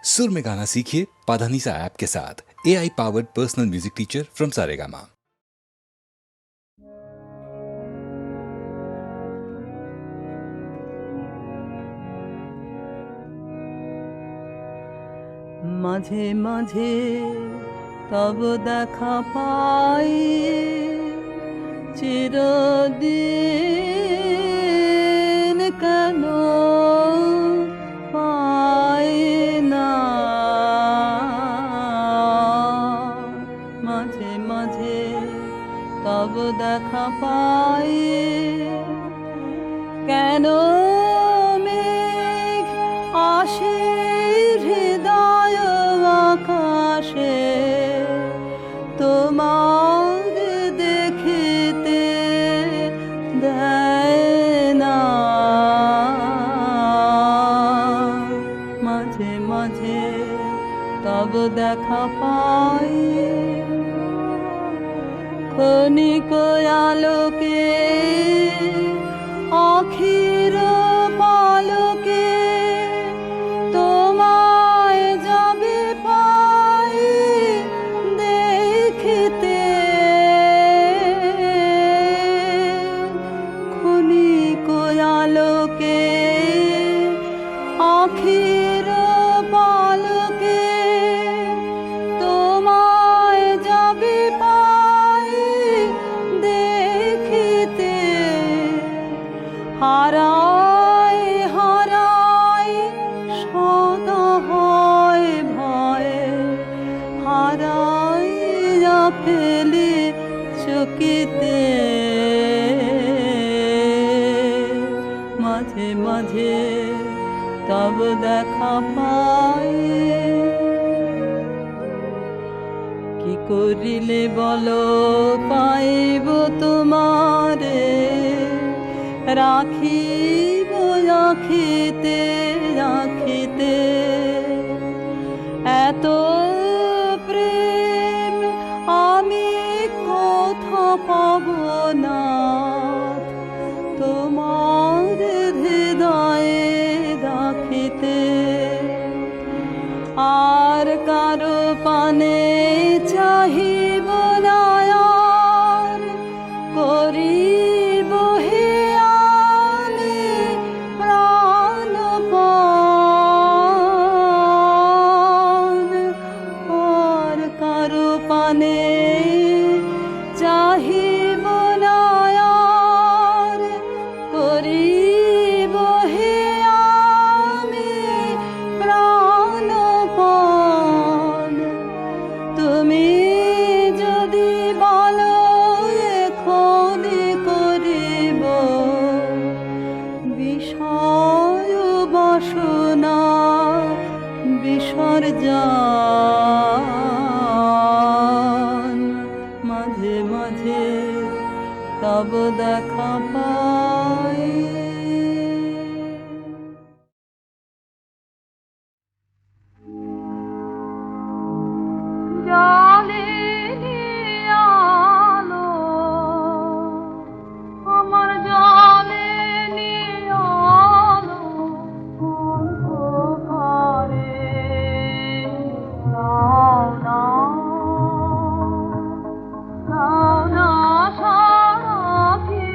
सुर में गाना सीखिए पाधानीसा ऐप के साथ। AI powered personal music teacher from Saregama. মাঝে মাঝে তব দেখা পাই, চিরদিন কেন পাই না। মাঝে মাঝে তব দেখা পাই, কেন মেঘ আসে হৃদয় আকাশে, তোমার দেখিতে দেয় না। মাঝে মাঝে তব দেখা পাই, ক্ষণিক আলোকে আখির পালকে, তোমায় যাবে পাই দেখিতে। ক্ষণিক আলোকে আখির পালকে, তোমায় যাবে পাই দেখিতে। হারায় হারায় সদা হয় ভয়ে, হারাইয়া ফেলি চকিতে। মাঝে মাঝে তব দেখা পাই, কি করিলে বলো পাইব তোমারে, রাখিব রাখিতে রাখিতে। এত প্রেম আমি কোথা পাব না, তোমার হৃদয়ে রাখিতে। আর কারো পানে চাহিব না, আর করিব হে আমি প্রাণপণ। আর কারো পানে চাহিব না, আর করিব হে আমি প্রাণপণ। তুমি যদি বলো এখনই করিব বিষয় বাসনা বিসর্জন। মাঝে মাঝে তব দেখা পাই। জ্বালেনি আলো আমার, জ্বালেনি আলো অন্ধকারে। দাও না দাও না সারাক্ষী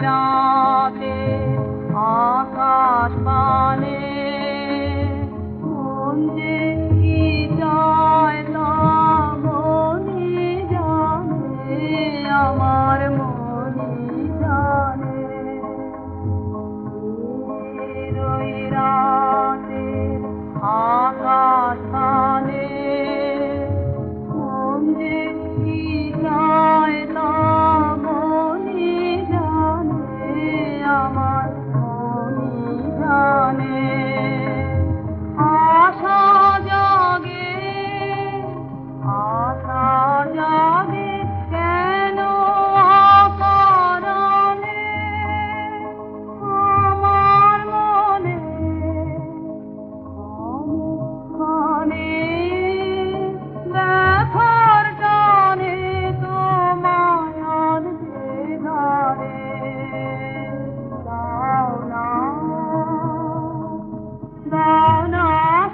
রাতে আকাশ পানে মন যে কি চায় তা মনই জানে, আমার মনই জানে। ওই রাতে আকাশ পানে মন যে কি চায় তা মনই জানে, আমার মনই জানে। আশা জাগে, আশা জাগে কেন অকারণে আমার মনে, ক্ষণে ব্যথার টানে তোমায় আনতে ধারে। দাও না, দাও না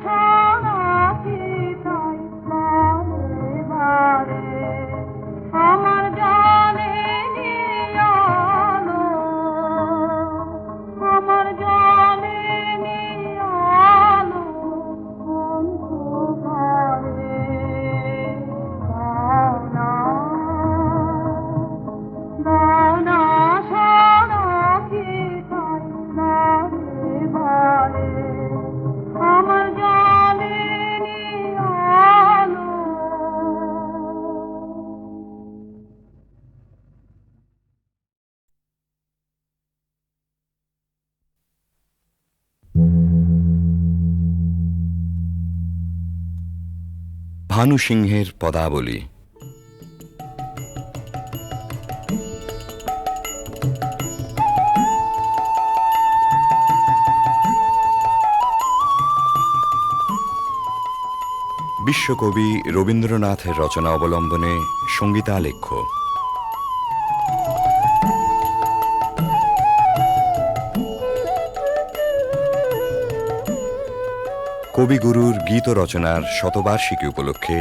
সারাটি তাই বারে বারে, আমার জানে নিয়ালো, আমার জানে নিয়ালো অন্ধকারে। দাও না, দাও না সারাটি তাই বারে বারে, আমার জানে নিয়ালো। ভানু সিংহের পদাবলী। বিশ্বকবি রবীন্দ্রনাথের রচনা অবলম্বনে সঙ্গীতালেখ্য। কবিগুরুর গীত রচনার শতবার্ষিকী উপলক্ষে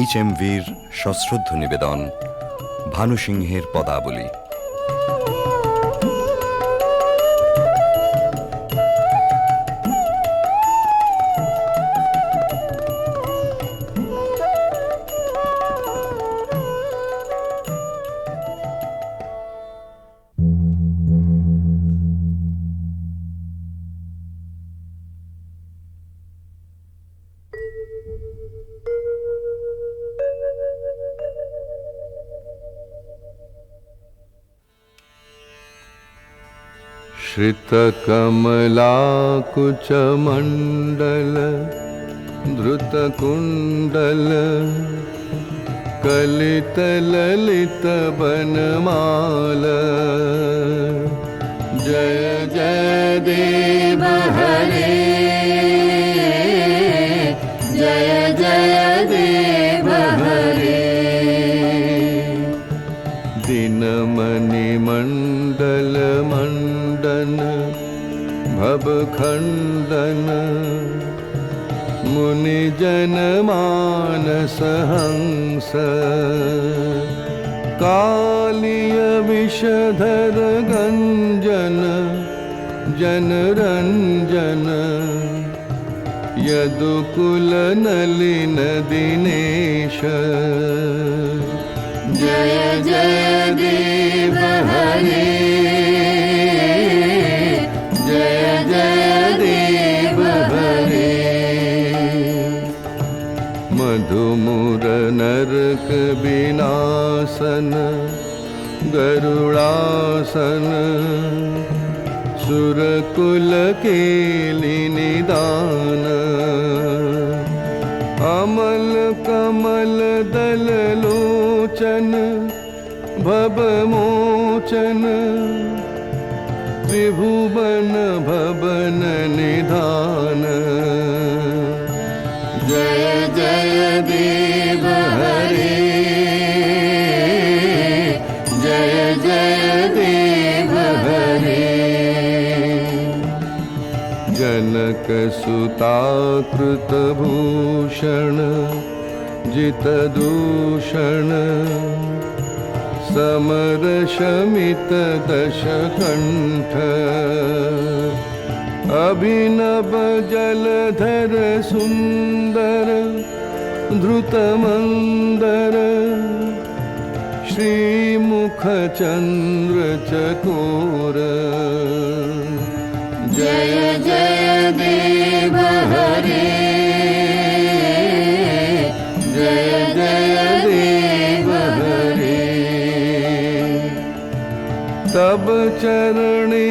HMVর সশ্রদ্ধ নিবেদন ভানু সিংহের পদাবলী। श्रितकमलाकुचमण्डल धृतकुण्डल कलितललितवनमाल। जय जय देव हरे, जय जय देव हरे। दिनमणिमण्डल मण्डन भवखण्डन मुनिजन मानस हंस। कालिय विषधर गञ्जन जनरञ्जन यदुकुल नलिन दिनेश। जय जय देव हरे, जय जय देव हरे। मधुमुर नरक विनाशन गरुड़ासन सुरकुल केलि निदान। अमल कमल दल लोचन भवमोचन त्रिभुवन भवन निधान। जय जय देव हरे, जय जय देव हरे। जनक सुता कृत भूषण जित दूषण समर शमित दशकण्ठ अभिनव जलधर सुन्दर धृतमन्दर श्रीमुख चन्द्र चकोर जय जय देव हरे जय जय देव हरे तब चरणे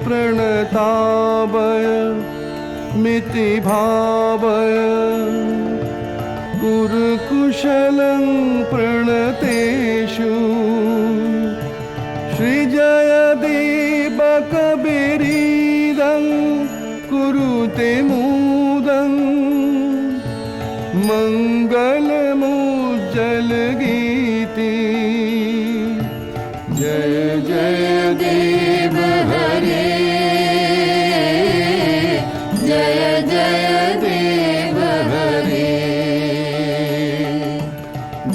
प्रणतावय मिति भावय कुरुकुशलं प्रणतेषु श्रीजयदेव कबीरीदं कुरुते मुदं मङ्गलमुज्जलगीति जय जय देव हरे जय जय देव हरे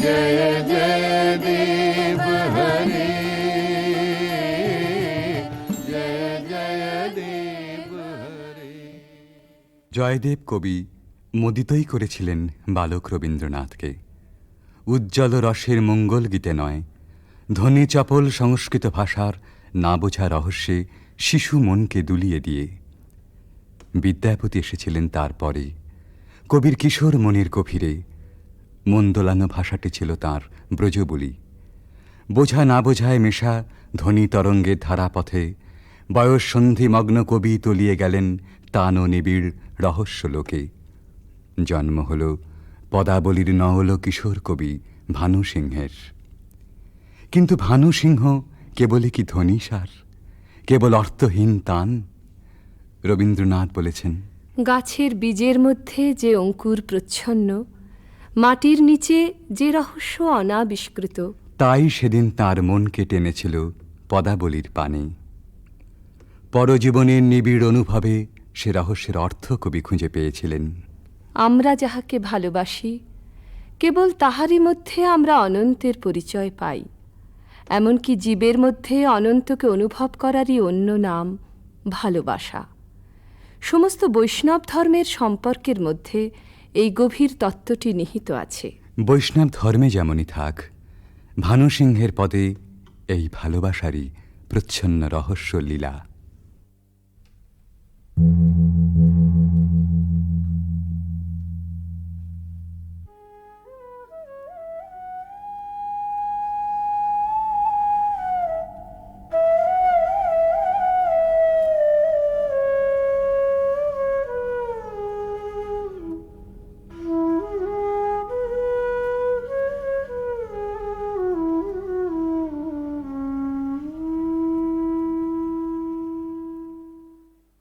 जय जय देव हरे जय जय देव हरे। জয়দেব কবি মোদিতই করেছিলেন বালক রবীন্দ্রনাথকে। উজ্জ্বল রসের মঙ্গল গীতে নয়, ধ্বনি চপল সংস্কৃত ভাষার না বোঝা রহস্যে শিশু মনকে দুলিয়ে দিয়ে। বিদ্যাপতি এসেছিলেন তারপরে, কবির কিশোর মনের গভীরে। মন দোলানো ভাষাটি ছিল তাঁর ব্রজবুলি। বোঝা না বোঝায় মেশা ধ্বনি তরঙ্গের ধারাপথে বয়স সন্ধিমগ্ন কবি তলিয়ে গেলেন তান ও নিবিড় রহস্য লোকে। জন্ম হল পদাবলীর নওল কিশোর কবি ভানু সিংহের। কিন্তু ভানু সিংহ কেবলই কি ধ্বনিসার, কেবল অর্থহীন তান? রবীন্দ্রনাথ বলেছেন, গাছের বীজের মধ্যে যে অঙ্কুর প্রচ্ছন্ন, মাটির নিচে যে রহস্য অনাবিষ্কৃত, তাই সেদিন তার মনকে টেনেছিল পদাবলীর পানে। পরজীবনের নিবিড় অনুভবে সে রহস্যের অর্থ কবি খুঁজে পেয়েছিলেন। আমরা যাহাকে ভালোবাসি, কেবল তাহারই মধ্যে আমরা অনন্তের পরিচয় পাই। এমনকি জীবের মধ্যে অনন্তকে অনুভব করারই অন্য নাম ভালোবাসা। সমস্ত বৈষ্ণব ধর্মের সম্পর্কের মধ্যে এই গভীর তত্ত্বটি নিহিত আছে। বৈষ্ণব ধর্মে যেমনই থাক, ভানু সিংহের পদে এই ভালোবাসারই প্রচ্ছন্ন রহস্য লীলা।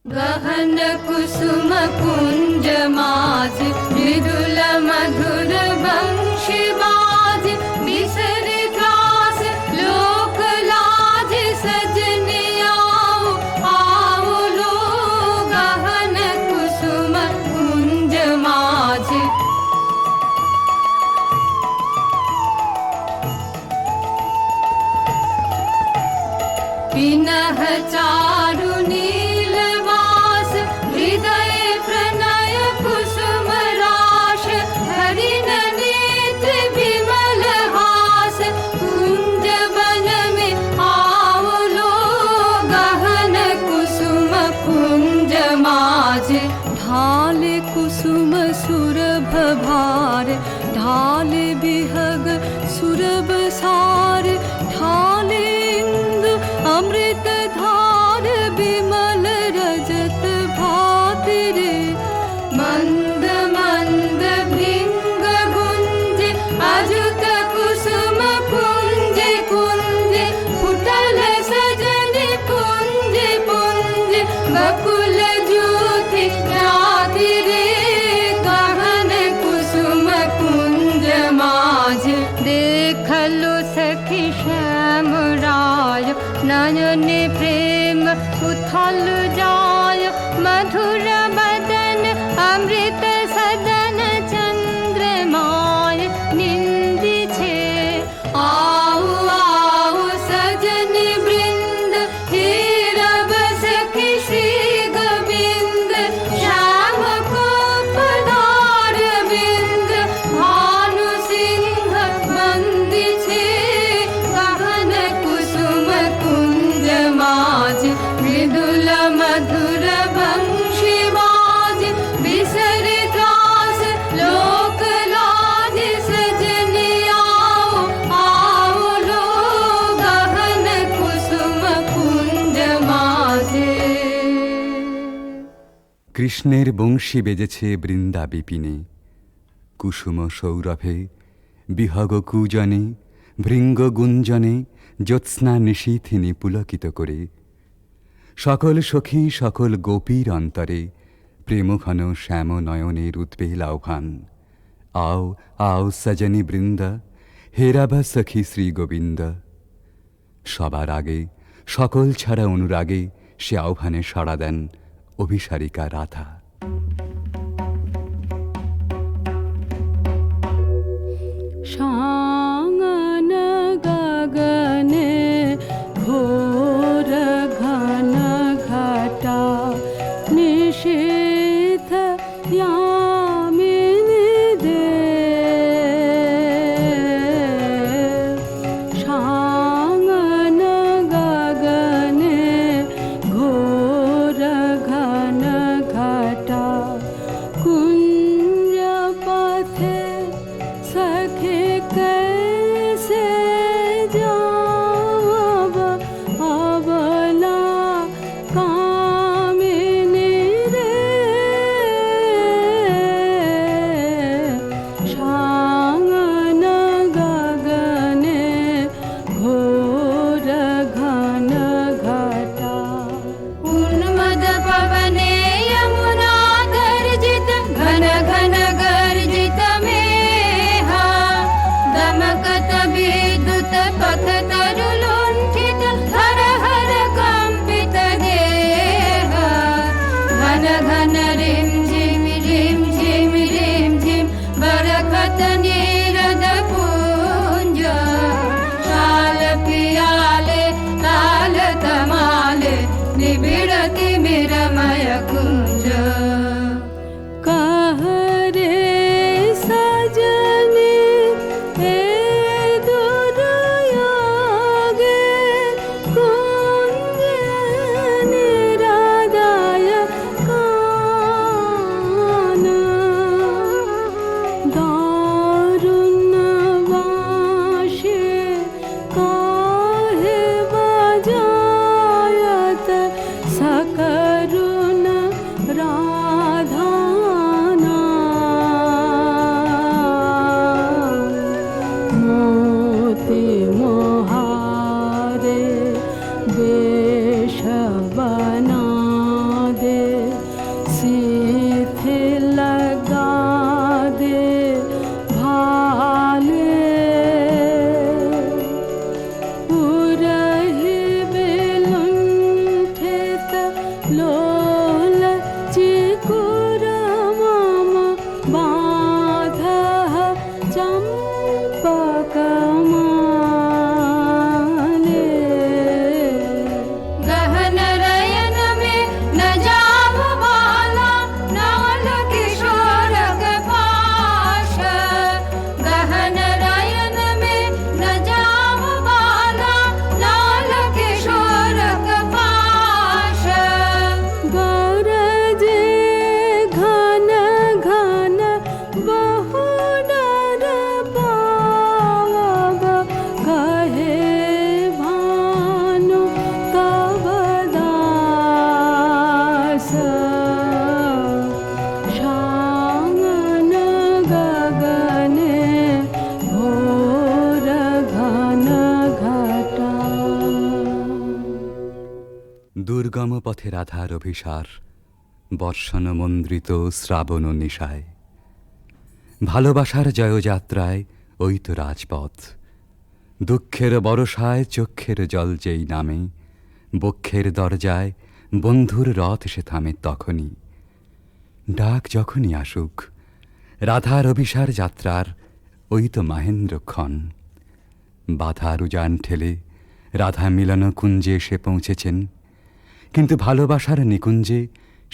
गहन कुसुम कुंज माज मृदुल मधुर वंशी बाज बिसरि त्रास लोक लाज सजनी आओ आओ लो गहन कुसुम कुंज माज पिनह चारु नीलवास हृदय प्रणय कुसुम राश हरिण नेत्र विमल हास कुंज वन में आओ लो गहन कुसुम कुंज माज ढाल कुसुम सुरभ भार ढाल बिहग सुरभ सार ढाल इंदु अमृत धार विमल रजत भाति रे मंद मंद भृंग गुंज अजुत कुसुम कुंज कुंज फुटल सजन पुंज पुंज बकुल ज्योति राधि रे गहन कुसुम कुंज माज देखलो सखी श्याम राय नयन प्रेम उथल जाय मधुर बदन अमृत सदन चंद्रमाय निंदी छे आओ आओ কৃষ্ণের বংশী বেজেছে বৃন্দা বিপিনে, কুসুম সৌরভে বিহগ কূজনে ভৃঙ্গ গুঞ্জনে জ্যোৎস্না নিশীথিনী পুলকিত করে। সকল সখী সকল গোপীর অন্তরে প্রেমঘন শ্যাম নয়নের উদ্বেল আহ্বান। আও আও সজনী বৃন্দা, হেরাবা সখী শ্রী গোবিন্দ। সবার আগে সকল ছাড়া অনুরাগে সে আহ্বানে সাড়া দেন অভিসারিকা রাধা। সাঙ্গন গগনে ঘোর ঘন ঘটা নিশীথ यामिनी दे। সাঙ্গন গগনে ঘোর ঘন ঘটা কুঞ্জ পথে सखे कैसे जाब अबला कामिनी रे। সাঙ্গন গগনে ঘোর ঘন ঘটা उन्मद पवने यमुना गर्जित घन घन गर्जित मेहा दमकत विद्युत पथ तरुलुण्ठित हर हर कंपित देह घन घन रिम झिम रिम झिम बरखत नीरद पुंज शाल पियाले ताल तमाले निबिड़ति मिरमय कुंज। कह रे सजनी हे दुर्योगे कुंज निरादाय कान। दारुण वाशे काहे बजायत सकरुण राधाना। मोती मोहारे वेश बना दे सीथे लगा दे भाले। उरहि विलुण्ठित लोल चिकुर मम बाधः चम्पकमाले। गहन रयन में न जाव बाला नाल किशोर पाश। गहन रयन में न जाव बाला नाल किशोर पाश। गरजे घन घन बहु डर पावब कहे भानु तव दास। সাঙ্গন গগনে ঘোর ঘন ঘটা। দুর্গম পথে রাধার অভিসার বর্ষণ মন্দ্রিত শ্রাবণ নিশায়। ভালোবাসার জয়যাত্রায় ওই তো রাজপথ। দুঃখের বরসায় চক্ষের জল যেই নামে, বক্ষের দরজায় বন্ধুর রথ সে থামে তখনই। ডাক যখনই আসুক রাধার অভিসার যাত্রার ওই তো মাহেন্দ্রক্ষণ। বাধার উজান ঠেলে রাধা মিলন কুঞ্জে এসে পৌঁছেছেন, কিন্তু ভালোবাসার নিকুঞ্জে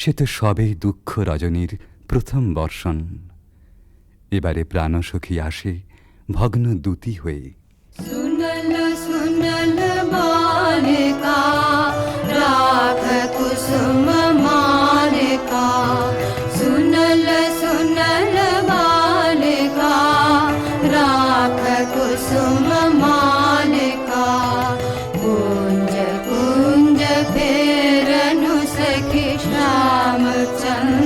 সে তো সবেই দুঃখ রজনীর প্রথম বর্ষণ। এবারে প্রাণসখী আসে ভগ্ন দূতি হয়ে। सुनल सुनल बालिका राख कुसुम मालिका। सुनल सुनल बालिका राख कुसुम मालिका। कुंज कुंज फेरनु सखी श्याम चंद्र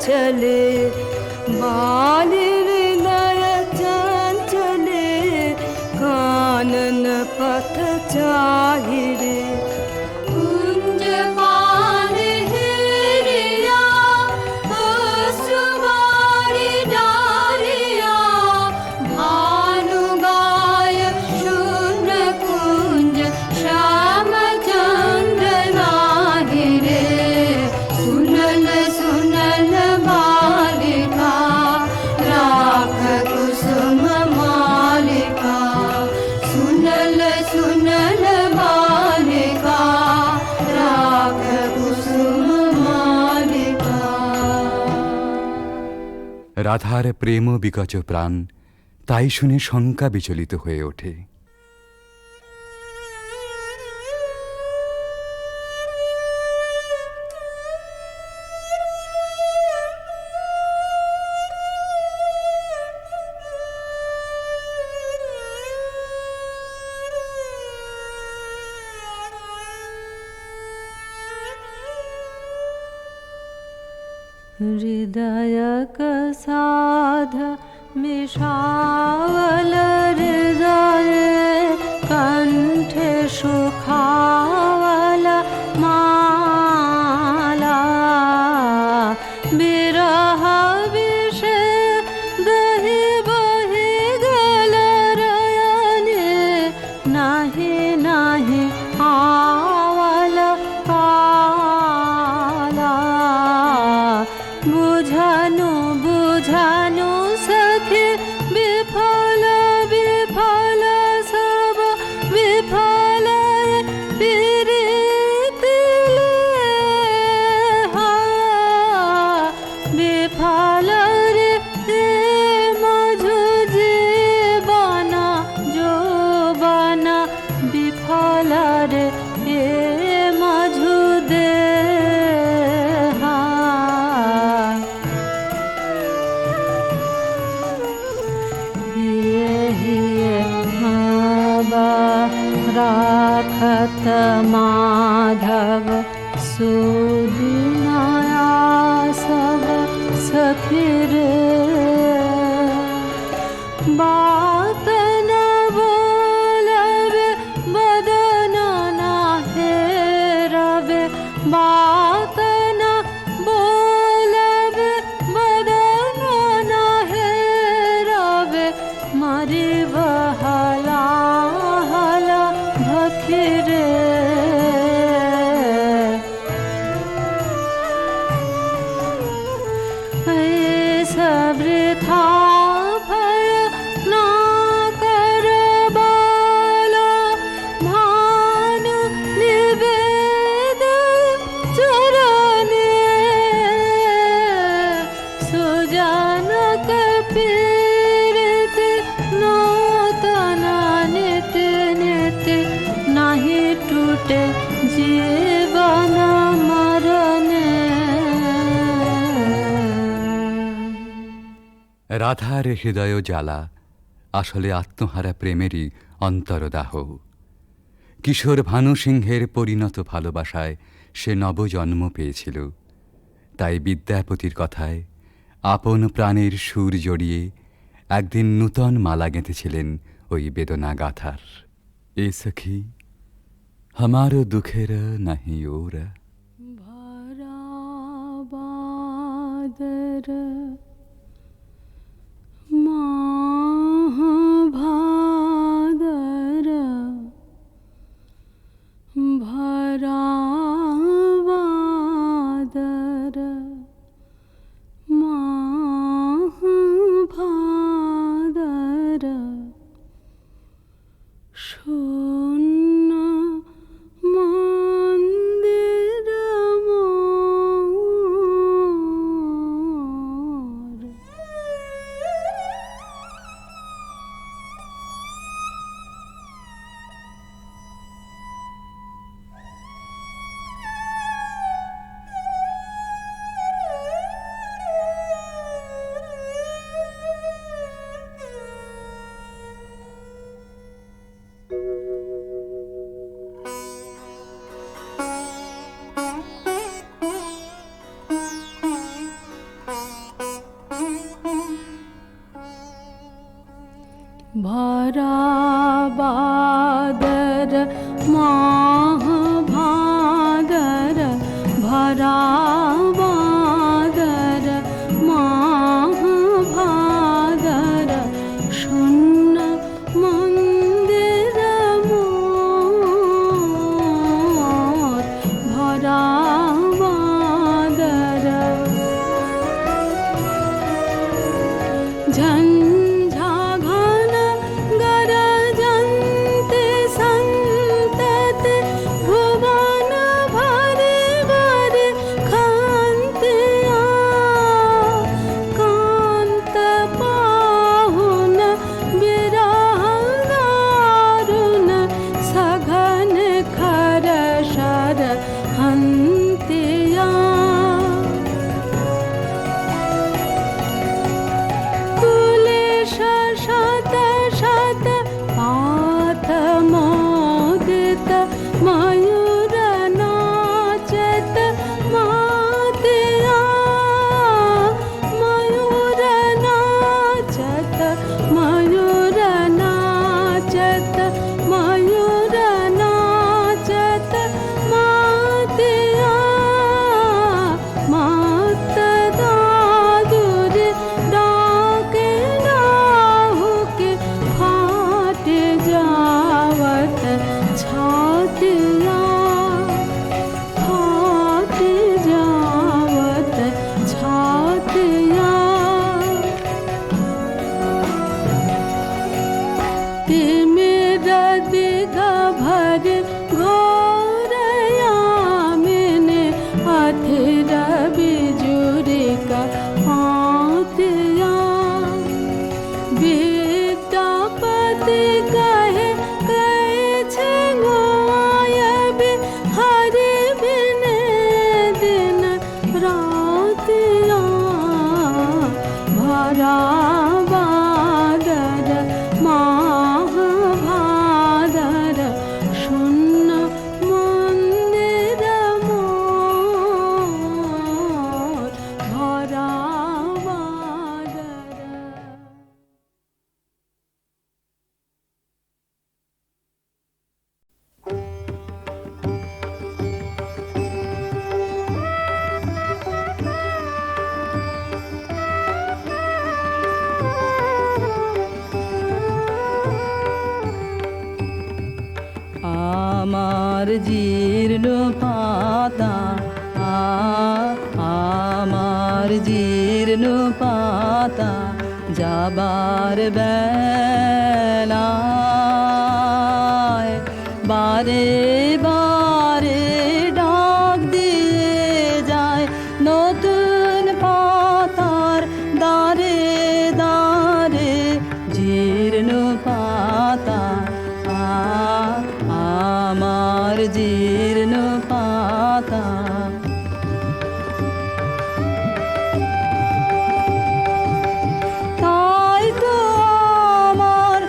चले बाल हृदय चंचले कानन पथ चाहिरे कुंज पान हेरिया सुमारी डारिया भानु गाय शून्य कुंज श्याम चंद्र नाहिरे सुनल सुनल बालिका राख कुसुम मालिका सुनल सुनल बालिका राख कुसुम मालिका। রাধার প্রেম বিকচ প্রাণ তাই শুনে শঙ্কা বিচলিত হয়ে ওঠে। हृदय साध मिषावल हृदय कंठे सुखावल माला बिरह विषे दहि बहि गल रयने नाही नाही आवल काला बुझानु बुझानु सखी विफल विफल सब विफल प्रीति विफल रे मझु जीवना जो बना विफल रे मझु दे राखत माधव सुदिनाया सब सखी रे बात न बोलबे बदन न हेरबे बात न बोलबे बदन न हेरबे मरि बहला हला भखिरे सबृथा भय ना कर बाला भानु निवेद चरणे सुजनक पीरिति नूतन नित्य नित्य नाही टूटे जीवन मरणे। রাধার হৃদয় জ্বালা আসলে আত্মহারা প্রেমেরই অন্তরদাহ। কিশোর ভানু সিংহের পরিণত ভালোবাসায় সে নবজন্ম পেয়েছিল। তাই বিদ্যাপতির কথায় আপন প্রাণের সুর জড়িয়ে একদিন নূতন মালা গেঁথেছিলেন ওই বেদনা গাথার। এ সখী हमारो दुखेर नहीं ओर भरा बादर माह भादर भरा बादर माह भादर शून्य मंदिर मोर भरा बादर माह भादर भरा बादर माह भादर शून्य मंदिर मोर भरा बादर झंझा घन गरजन्ते संतते भुवन भरे भरे खान्त्या कान्त पाहुन विरह दारुण सघन खर शर हन्त्या कुलेश शत शत पात मोदित मयूर नाचत मातया मयूर नाचत मयूर नाचत मयूर नाचत मातया मात दादुर डाके डाहुके फाट जावत छातिया फाट जावत छातिया ते मेरा दिग भर घोरया मैंने अथिर बिजुरी का हाथया विद्यापति कहे कैछे गोयबे हरि बिन दिन रातिया भरा बादर माह भादर शून्य मंदिर मोर भरा बादर আমার জীর্ণ পাতা আমার জীর্ণ পাতা যাবার বেলায় বারে বারে ডাক দিয়ে যায় নতুন পাতার দারে দারে জীর্ণ পাতা আমার জীর্ণ পাতা তাই তো আমার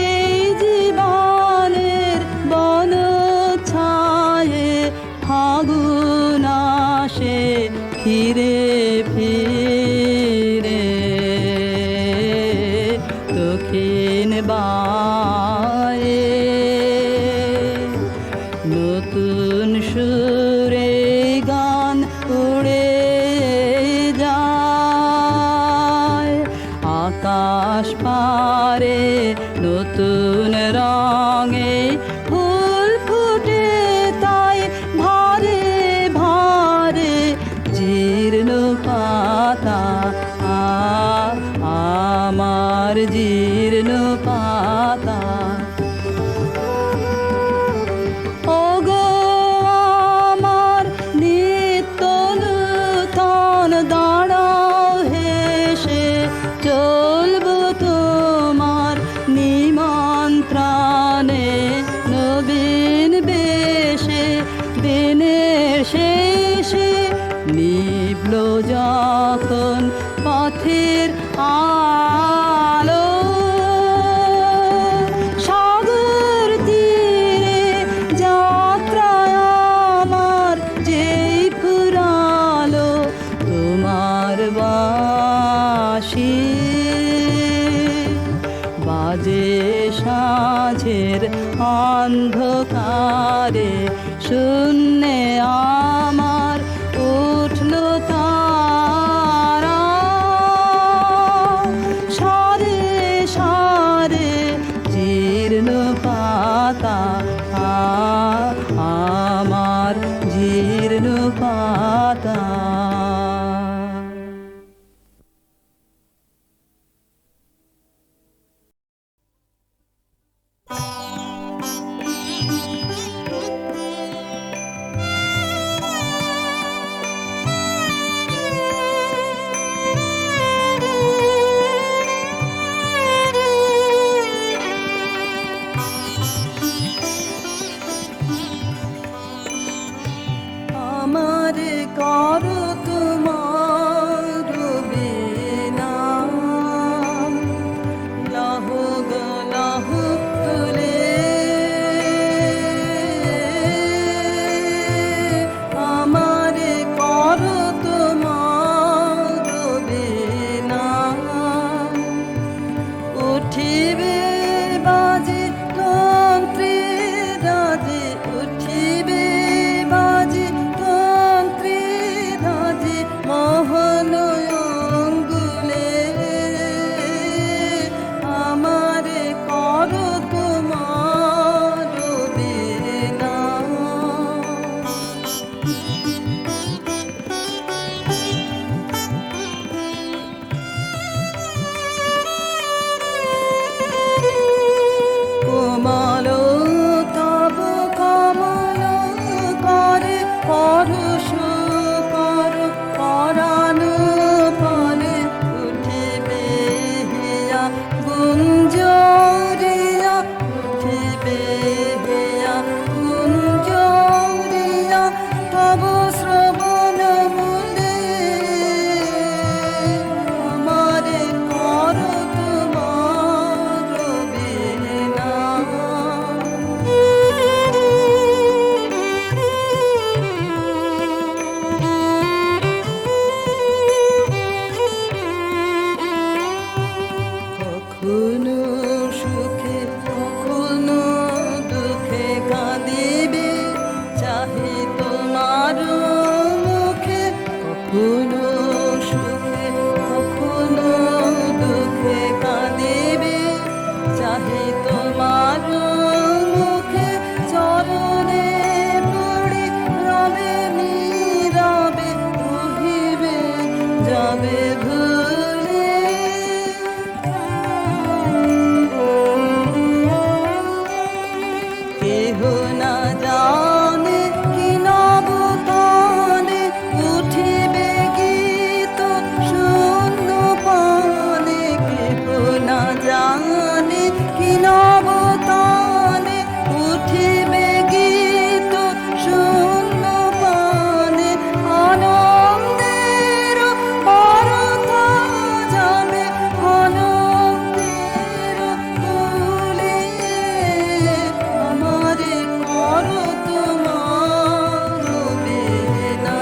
এই জীবনের বন ছায়ে ফাগুন আসে ফিরে ফিরে দক্ষিণ বায়ে নতুন সুরে গান উড়ে যায় আকাশ পারে নতুন রঙে ফুল ফুটে তাই ভারে ভারে জীর্ণ পাতা আমার জীর্ণ পাতা ওগো আমার নিত্য নূতন দাঁড়াও হেসে চলবো তোমার নিমন্ত্রণে নবীন বেশে দিনের শেষে নিভল যখন পথের আলো সাগর তীরে যাত্রায় আমার যেই ফুরালো তোমার বাঁশি বাজে অন্ধকারে শূন্যে আমার উঠল তারা সারে সারে জীর্ণ পাতা আমার জীর্ণ পাতা। আমার করো তোমার বিনা লাহ গো লাহ তুলে আমার করো তোমার বিনা উঠিবে বাজে তন্ত্রে রাজে উঠিবে বাজে তন্ত্রে রাজে মোহন অঙ্গুলে আমার করো তোমার বিনা কোমল তব কমল করে পরশ কর পরানো পরে উঠিবে হিয়া গুঞ্জরিয়া উঠিবে হিয়া গুঞ্জরিয়া তব শ্রবণ মূলে আমারে করো তোমার বিনা কখনো সুখে কখনো দুঃখে কাঁদিবে চাহি তোমার মুখে কখনো সুখে কখনো দুঃখে কাঁদিবে চাহি তোমার মুখে চরণে পড়ি রবে নীরবে রহিবে যাবে ভুলে কেহ না জানে কি নবতানে উঠিবে গীত শূন্য পানে কেহ না জানে কি নবতানে উঠিবে গীত শূন্য পানে আনন্দের পরতা যাবে আনন্দের তুলে আমারে করো তোমার বিনা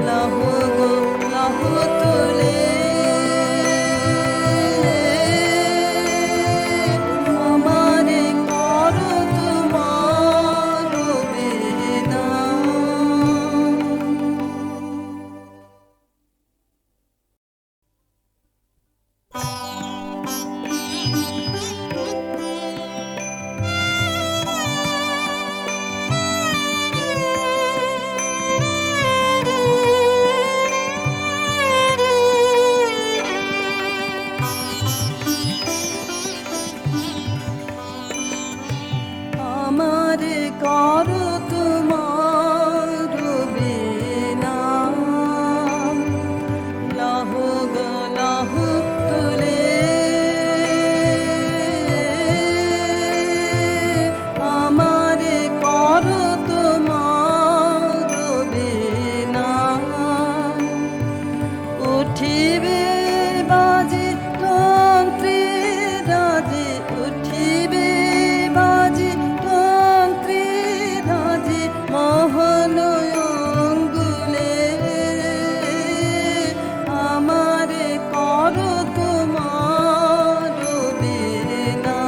লাহ গো লাহ তুলে আমারে করো তোমার বিনা। আমারে করো তোমার বিনা লাহ গো লাহ তুলে আমারে করো তোমার বিনা উঠিবে বাজে তন্ত্রে রাজে উঠিবে বাজে তন্ত্রে রাজে মোহন অঙ্গুলে আমারে করো তোমার বিনা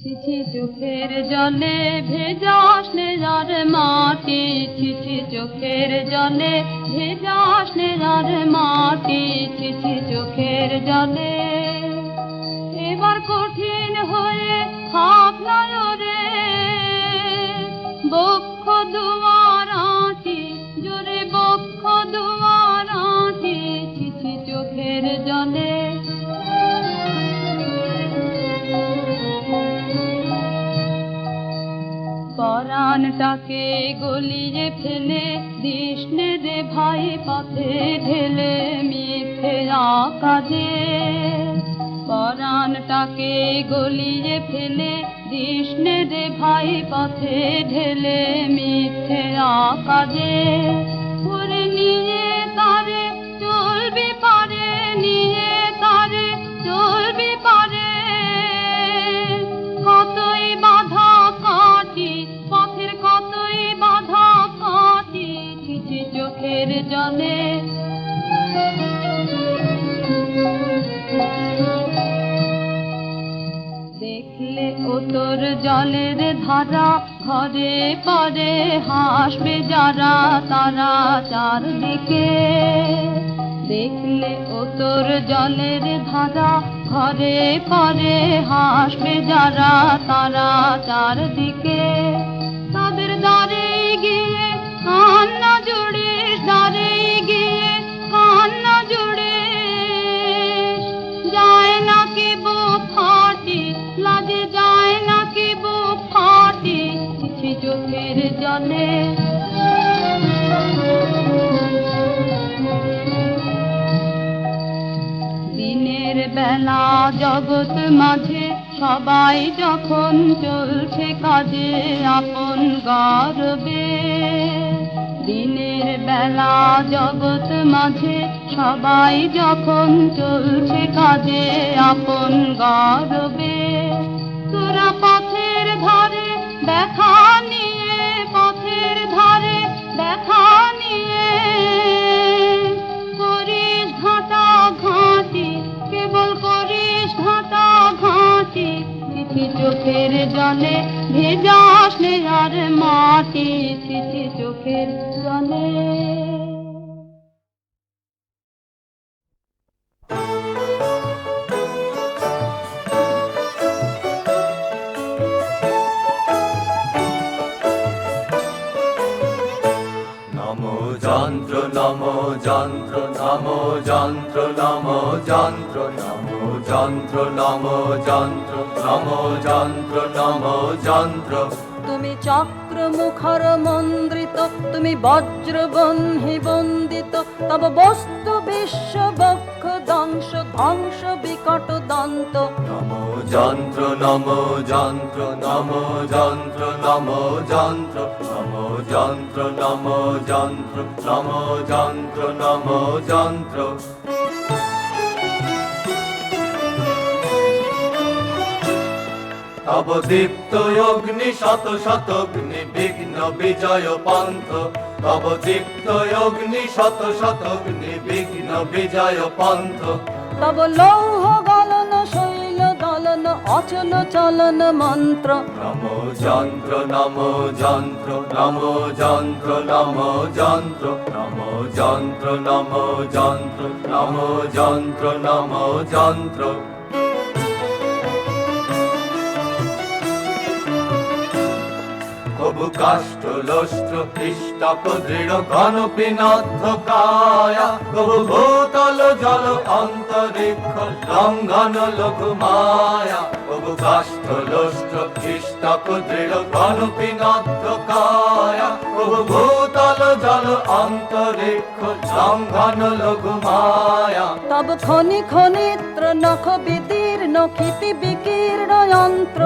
ছিছি চোখের জলে ভেজা স্নেহার মাটি, ছিছি চোখের জলে ভেজা স্নেহার মাটি, ছিছি চোখের জলে। এবার কঠিন হয়ে হাত নয়রে বক্ষ দুয়ার আঁটি, জোরে বক্ষ দুয়ার আঁটি, ছিছি চোখের জলে। পরাণটাকে গলিয়ে ফেলে দিসনে রে ভাই পথে ঢেলে মিথ্যে কাজে। পরাণটাকে গলিয়ে ফেলে দিসনে রে ভাই পথে ঢেলে মিথ্যে কাজে। ওরে নিয়ে তারে চলবি পারে, নিয়ে তারে চলবি পারে, কতই বাধা কাটি পথের, কতই বাধা কাটি, ছিছি চোখের জলে। দেখলে ও তোর জলের ধারা, ঘরে পরে হাসবে যারা তারা চারদিকে। দেখলে ও তোর জলের ধারা, ঘরে পরে হাসবে যারা তারা চারদিকে। তাদের দ্বারে গিয়ে কান্না জুড়িস, দ্বারে গিয়ে কান্না জুড়িস, যায় না কি বুক ফাটি, লাজে যায় না কি বুক ফাটি, ছিছি চোখের জলে। দিনের বেলা জগৎ মাঝে সবাই যখন চলছে কাজে আপন গর্বে। দিনের বেলা জগৎ মাঝে সবাই যখন চলছে কাজে আপন গর্বে। তোরা পথের ধারে দেখা নিয়ে, পথের ধারে দেখা নিয়ে করিস ঘাটা ঘাঁটি, কেবল করিস ঘাটা ঘাঁটি, ছিছি চোখের জলে ভেজা স্নেহার মাটি, ছিছি চোখের জলে। নমো যন্ত্র নমো যন্ত্র, নমো যন্ত্র নমো যন্ত্র, নমো যন্ত্র নমো যন্ত্র, নমো যন্ত্র নমো যন্ত্র। তুমি চক্র মুখর মন্দ্রিত, তুমি বজ্র বহ্নি বন্দিত, তব বস্তু বিশ্ব বক্ষ দংশ ধ্বংস বিকট দন্ত। নমো যন্ত্র নমো যন্ত্র, নমো যন্ত্র নমো যন্ত্র, নমো যন্ত্র নমো যন্ত্র, নমো যন্ত্র নমো যন্ত্র। তব দীপ্ত অগ্নি শত শত অগ্নি বিঘ্ন বিজয় পন্থ, তব দীপ্ত অগ্নি শত শত অগ্নি বিঘ্ন বিজয় পন্থ। তব লৌহ গলন শৈল দলন অচল চলন মন্ত্র। নমো যন্ত্র নমো যন্ত্র, নমো যন্ত্র নমো যন্ত্র, নমো যন্ত্র নমো যন্ত্র, নমো যন্ত্র নমো যন্ত্র। কবু কাষ্ঠ লোষ্ঠ পৃষ্ঠক দৃঢ় ঘন পিনদ্ধ কায়া, কবু ভূতল জল অন্তরিক্ষ লঙ্ঘন লঘু মায়া। কবু কাষ্ঠ লোষ্ঠ পৃষ্ঠক দৃঢ় ঘন পিনদ্ধ কায়া, কবু ভূতল জল অন্তরিক্ষ লঙ্ঘন লঘু মায়া। তব খনি খনিত্র নখ বিদীর্ণ ক্ষিতি বিকীর্ণ যন্ত্র,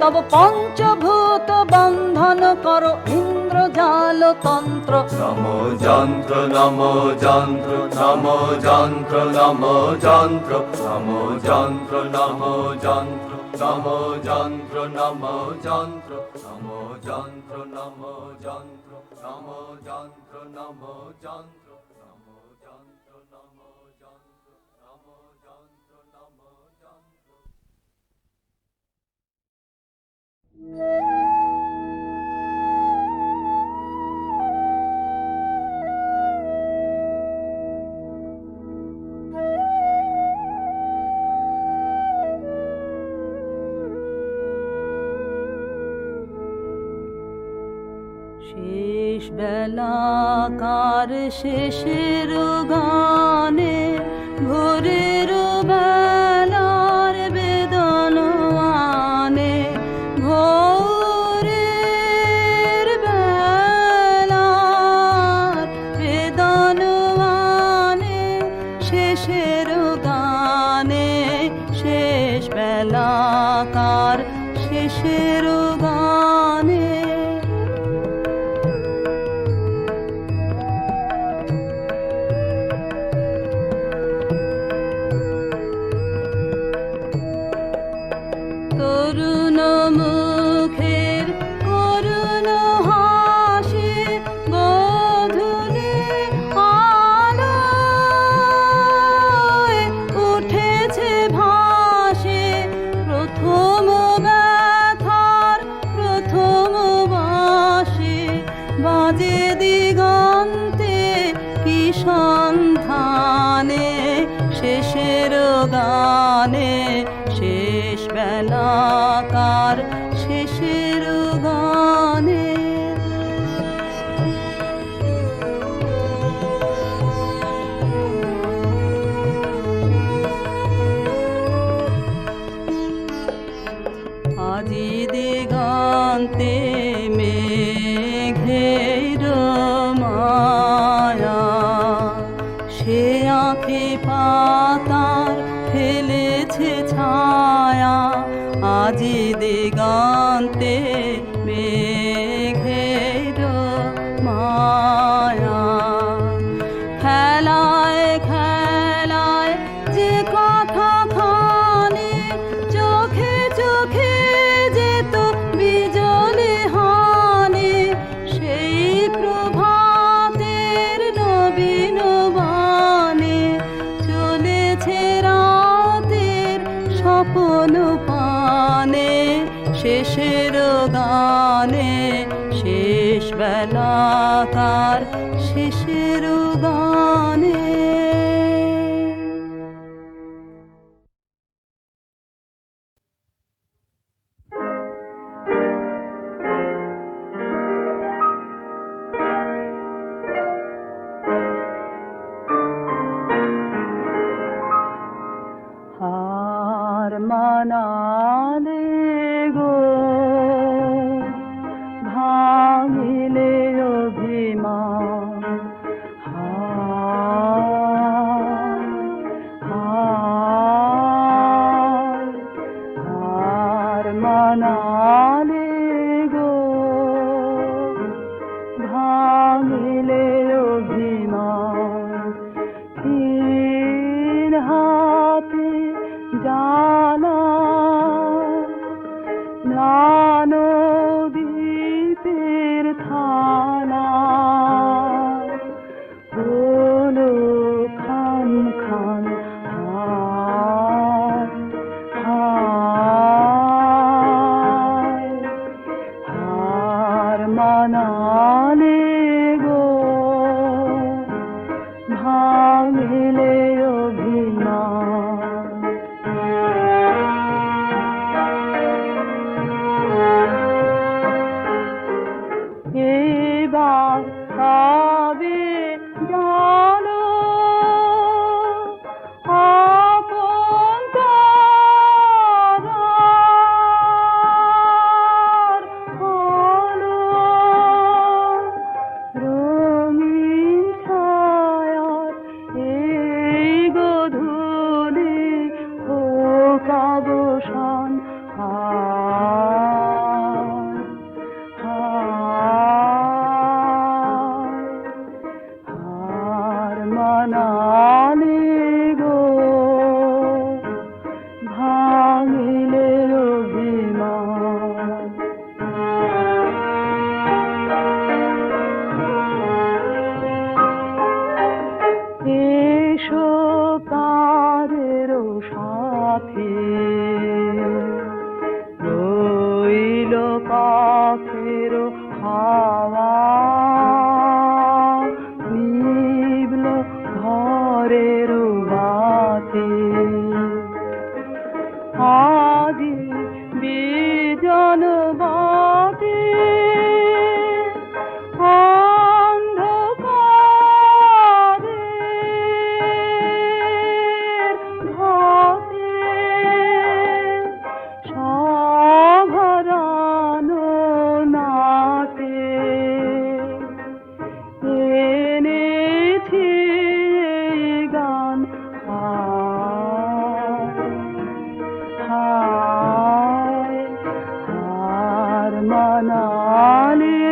তব পঞ্চভূত বন্ধন কর ইন্দ্রজাল তন্ত্র। নমো যন্ত্র নমো যন্ত্র, নমো যন্ত্র নমো যন্ত্র, নমো যন্ত্র নমো যন্ত্র, নমো যন্ত্র নমো যন্ত্র, নমো যন্ত্র নমো যন্ত্র, নমো যন্ত্র নমো যন্ত্র, নমো যন্ত্র নমো যন্ত্র, নমো যন্ত্র নমো যন্ত্র। শেষ বেলাকার শেষের গানে ভোরের বেলার বেদন আনে ভোরের বেলার বেদন আনে শেষের গানে শেষ বেলাকার শেষের গানে তরুণ মুখের করুণ হাসি গোধূলি আলোয় উঠেছে ভাসে প্রথম ব্যথার প্রথম বাঁশি বাজে দিগন্তে কি সন্ধানে শেষের গানে শেষ বেলাকার শেষের গানে আজি দিগন্তে মেঘের মায়া সে আঁখে পাতার ফেলেছে ছায়া আজি দিগন্তে মেঘের মায়া খেলায় খেলায় যে কথা খানি চোখে চোখে যেত বিজলি হানি সেই প্রভাতের নবীন বাণী চলেছে রাতের স্বপ্ন পানে শেষের গানে শেষ বেলাকার শেষের গানে হার মানালে গো ভাঙিলে অভিমান হার মানালে গো ভাঙিলে অভিমান তিন হাতে জানা নানদীপের থানা হলো খান খান হায় হায় হার মানালে গো ভাঙিলে অভিমান এবার তবে জানো আপন তারার আলো রঙিন ছায়ার এই গোধূলি হোক অবসান হার মানালে গো ভাঙিলে অভিমান এসো পারের সাথে রইল পাখের হাওয়া নিবল ঘরের বাতি আজি বিজন বাতি মানালি